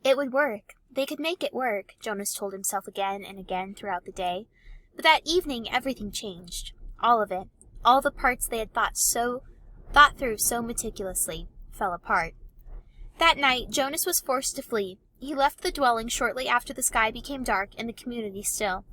It would work. They could make it work, Jonas told himself again and again throughout the day. But that evening everything changed. All of it. All the parts they had thought through so meticulously fell apart. That night Jonas was forced to flee. He left the dwelling shortly after the sky became dark and the community still.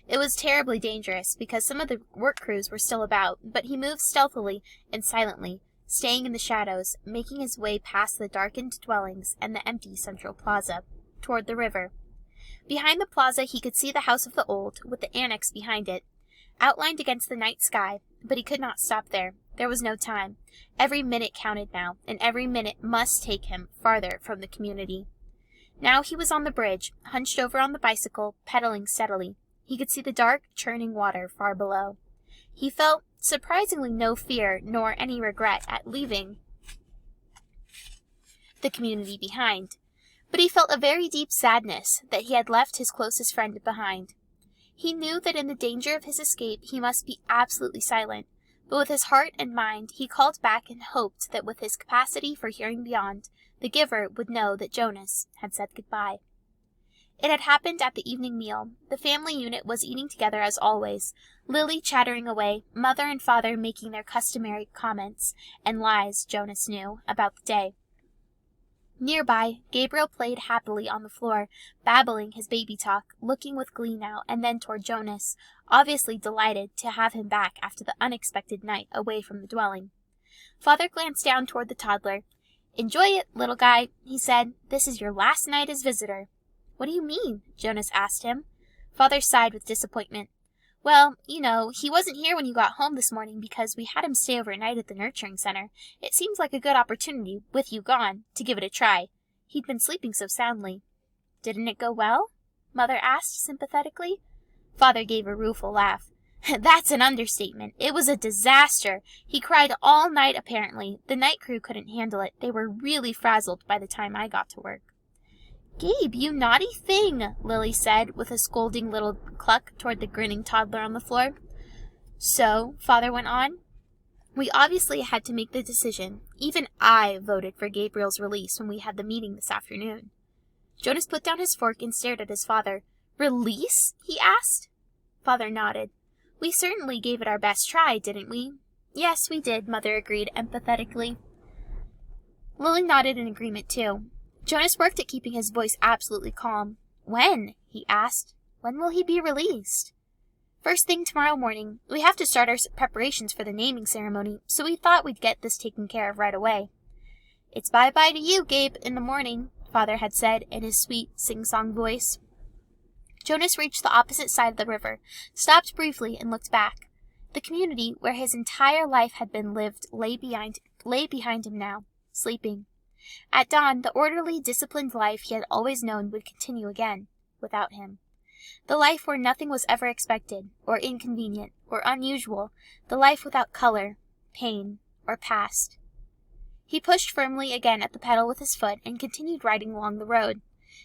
It was terribly dangerous because some of the work crews were still about, but he moved stealthily and silently, staying in the shadows, making his way past the darkened dwellings and the empty central plaza, toward the river. Behind the plaza he could see the House of the Old, with the annex behind it, outlined against the night sky, but he could not stop there. There was no time. Every minute counted now, and every minute must take him farther from the community. Now he was on the bridge, hunched over on the bicycle, pedaling steadily. He could see the dark, churning water far below. He felt surprisingly no fear nor any regret at leaving the community behind, but he felt a very deep sadness that he had left his closest friend behind. He knew that in the danger of his escape he must be absolutely silent, but with his heart and mind he called back and hoped that with his capacity for hearing beyond, the giver would know that Jonas had said goodbye. It had happened at the evening meal. The family unit was eating together as always, Lily chattering away, mother and father making their customary comments, and lies, Jonas knew, about the day. Nearby, Gabriel played happily on the floor, babbling his baby talk, looking with glee now and then toward Jonas, obviously delighted to have him back after the unexpected night away from the dwelling. Father glanced down toward the toddler. "Enjoy it, little guy," he said. "This is your last night as visitor." "What do you mean?" Jonas asked him. Father sighed with disappointment. "Well, you know, he wasn't here when you got home this morning because we had him stay overnight at the nurturing center. It seems like a good opportunity, with you gone, to give it a try. He'd been sleeping so soundly." "Didn't it go well?" Mother asked sympathetically. Father gave a rueful laugh. "That's an understatement. It was a disaster. He cried all night apparently. The night crew couldn't handle it. They were really frazzled by the time I got to work." "Gabe, you naughty thing," Lily said, with a scolding little cluck toward the grinning toddler on the floor. "So," Father went on, "we obviously had to make the decision. Even I voted for Gabriel's release when we had the meeting this afternoon." Jonas put down his fork and stared at his father. "Release?" he asked. Father nodded. "We certainly gave it our best try, didn't we?" "Yes, we did," Mother agreed empathetically. Lily nodded in agreement too. Jonas worked at keeping his voice absolutely calm. "When?" he asked. "When will he be released?" "First thing tomorrow morning. We have to start our preparations for the naming ceremony, so we thought we'd get this taken care of right away." "It's bye-bye to you, Gabe, in the morning," Father had said in his sweet, sing-song voice. Jonas reached the opposite side of the river, stopped briefly, and looked back. The community where his entire life had been lived lay behind him now, sleeping. At dawn, the orderly, disciplined life he had always known would continue again, without him. The life where nothing was ever expected, or inconvenient, or unusual, the life without color, pain, or past. He pushed firmly again at the pedal with his foot and continued riding along the road.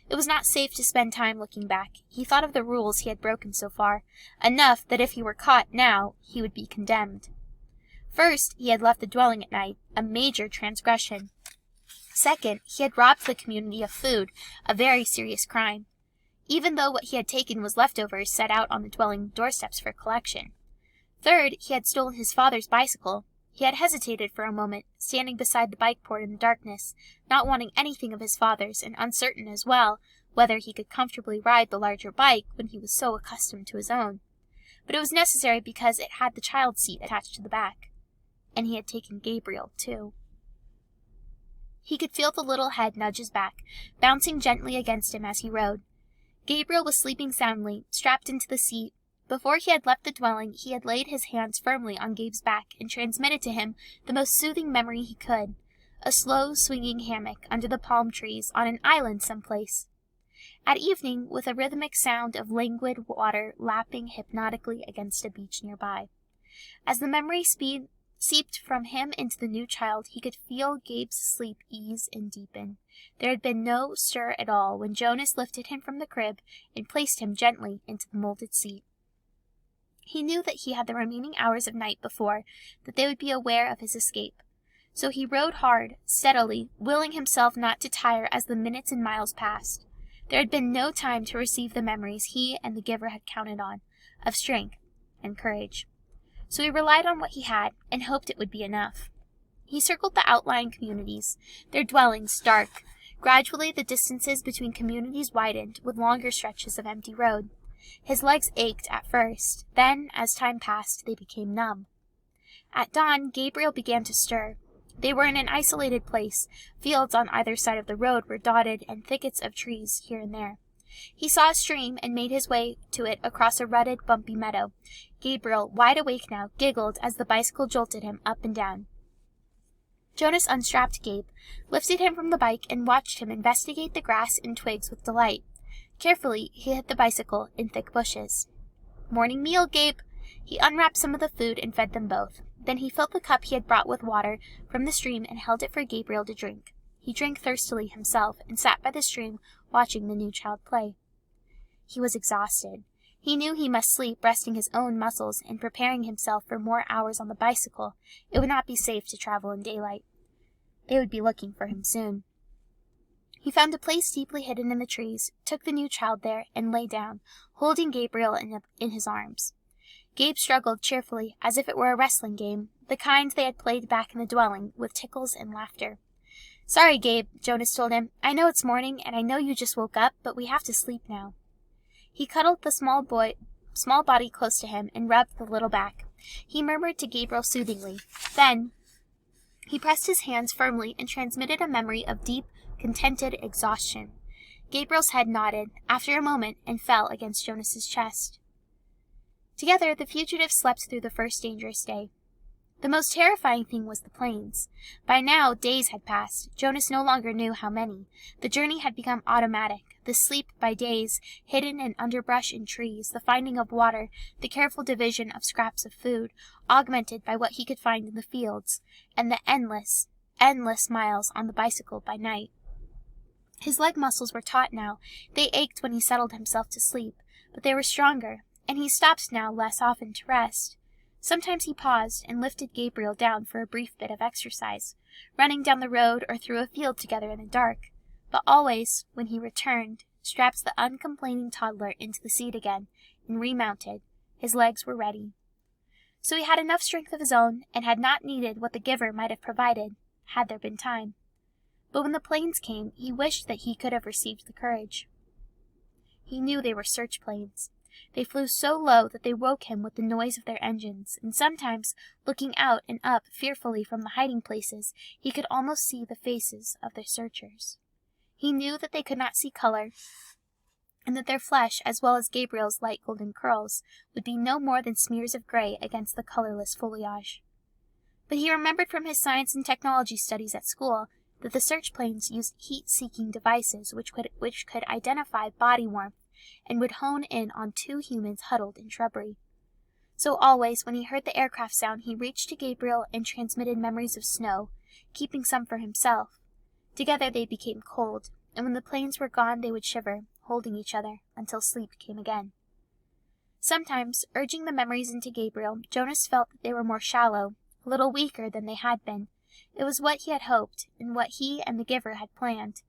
It was not safe to spend time looking back. He thought of the rules he had broken so far, enough that if he were caught now, he would be condemned. First, he had left the dwelling at night, a major transgression. Second, he had robbed the community of food, a very serious crime, even though what he had taken was leftovers set out on the dwelling doorsteps for collection. Third, he had stolen his father's bicycle. He had hesitated for a moment, standing beside the bike port in the darkness, not wanting anything of his father's, and uncertain as well whether he could comfortably ride the larger bike when he was so accustomed to his own. But it was necessary because it had the child seat attached to the back. And he had taken Gabriel, too. He could feel the little head nudge his back, bouncing gently against him as he rode. Gabriel was sleeping soundly, strapped into the seat. Before he had left the dwelling, he had laid his hands firmly on Gabe's back and transmitted to him the most soothing memory he could, a slow, swinging hammock under the palm trees on an island someplace. At evening, with a rhythmic sound of languid water lapping hypnotically against a beach nearby. As the memory seeped from him into the new child, he could feel Gabe's sleep ease and deepen. There had been no stir at all when Jonas lifted him from the crib and placed him gently into the molded seat. He knew that he had the remaining hours of night before, that they would be aware of his escape. So he rode hard, steadily, willing himself not to tire as the minutes and miles passed. There had been no time to receive the memories he and the giver had counted on, of strength and courage. So he relied on what he had and hoped it would be enough. He circled the outlying communities, their dwellings dark. Gradually the distances between communities widened with longer stretches of empty road. His legs ached at first, then, as time passed, they became numb. At dawn, Gabriel began to stir. They were in an isolated place. Fields on either side of the road were dotted and thickets of trees here and there. He saw a stream and made his way to it across a rutted, bumpy meadow. Gabriel, wide awake now, giggled as the bicycle jolted him up and down. Jonas unstrapped Gabe, lifted him from the bike, and watched him investigate the grass and twigs with delight. Carefully, he hid the bicycle in thick bushes. "Morning meal, Gabe!" He unwrapped some of the food and fed them both. Then he filled the cup he had brought with water from the stream and held it for Gabriel to drink. He drank thirstily himself and sat by the stream watching the new child play. He was exhausted. He knew he must sleep, resting his own muscles and preparing himself for more hours on the bicycle. It would not be safe to travel in daylight. They would be looking for him soon. He found a place deeply hidden in the trees, took the new child there, and lay down, holding Gabriel in his arms. Gabe struggled cheerfully, as if it were a wrestling game, the kind they had played back in the dwelling, with tickles and laughter. "Sorry, Gabe," Jonas told him. "I know it's morning, and I know you just woke up, but we have to sleep now." He cuddled the small body close to him and rubbed the little back. He murmured to Gabriel soothingly. Then he pressed his hands firmly and transmitted a memory of deep, contented exhaustion. Gabriel's head nodded, after a moment, and fell against Jonas's chest. Together, the fugitives slept through the first dangerous day. The most terrifying thing was the plains. By now, days had passed. Jonas no longer knew how many. The journey had become automatic. The sleep by days, hidden in underbrush and trees, the finding of water, the careful division of scraps of food, augmented by what he could find in the fields, and the endless miles on the bicycle by night. His leg muscles were taut now. They ached when he settled himself to sleep, but they were stronger, and he stopped now less often to rest. Sometimes he paused and lifted Gabriel down for a brief bit of exercise, running down the road or through a field together in the dark. But always, when he returned, strapped the uncomplaining toddler into the seat again and remounted. His legs were ready. So he had enough strength of his own and had not needed what the giver might have provided, had there been time. But when the planes came, he wished that he could have received the courage. He knew they were search planes. They flew so low that they woke him with the noise of their engines, and sometimes, looking out and up fearfully from the hiding places, he could almost see the faces of their searchers. He knew that they could not see color, and that their flesh, as well as Gabriel's light golden curls, would be no more than smears of gray against the colorless foliage. But he remembered from his science and technology studies at school that the search planes used heat-seeking devices which could identify body warmth and would hone in on two humans huddled in shrubbery. So always, when he heard the aircraft sound, he reached to Gabriel and transmitted memories of snow, keeping some for himself. Together they became cold, and when the planes were gone they would shiver, holding each other, until sleep came again. Sometimes, urging the memories into Gabriel, Jonas felt that they were more shallow, a little weaker than they had been. It was what he had hoped, and what he and the giver had planned,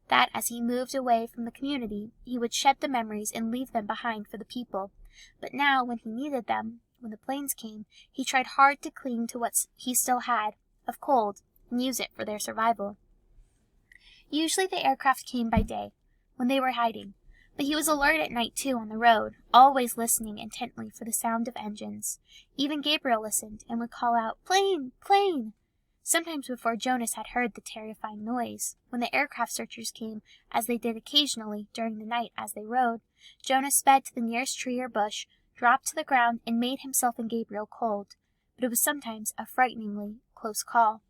that as he moved away from the community, he would shed the memories and leave them behind for the people. But now, when he needed them, when the planes came, he tried hard to cling to what he still had, of cold, and use it for their survival. Usually the aircraft came by day, when they were hiding, but he was alert at night too on the road, always listening intently for the sound of engines. Even Gabriel listened, and would call out, "Plane! Plane!" Sometimes before Jonas had heard the terrifying noise. When the aircraft searchers came, as they did occasionally during the night as they rode, Jonas sped to the nearest tree or bush, dropped to the ground, and made himself and Gabriel cold. But it was sometimes a frighteningly close call.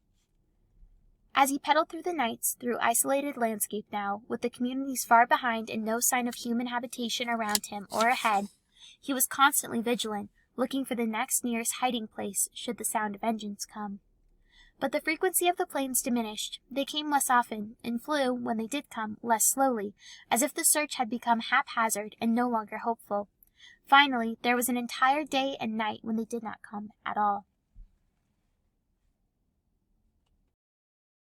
As he pedaled through the nights, through isolated landscape now, with the communities far behind and no sign of human habitation around him or ahead, he was constantly vigilant, looking for the next nearest hiding place should the sound of engines come. But the frequency of the planes diminished. They came less often, and flew, when they did come, less slowly, as if the search had become haphazard and no longer hopeful. Finally, there was an entire day and night when they did not come at all.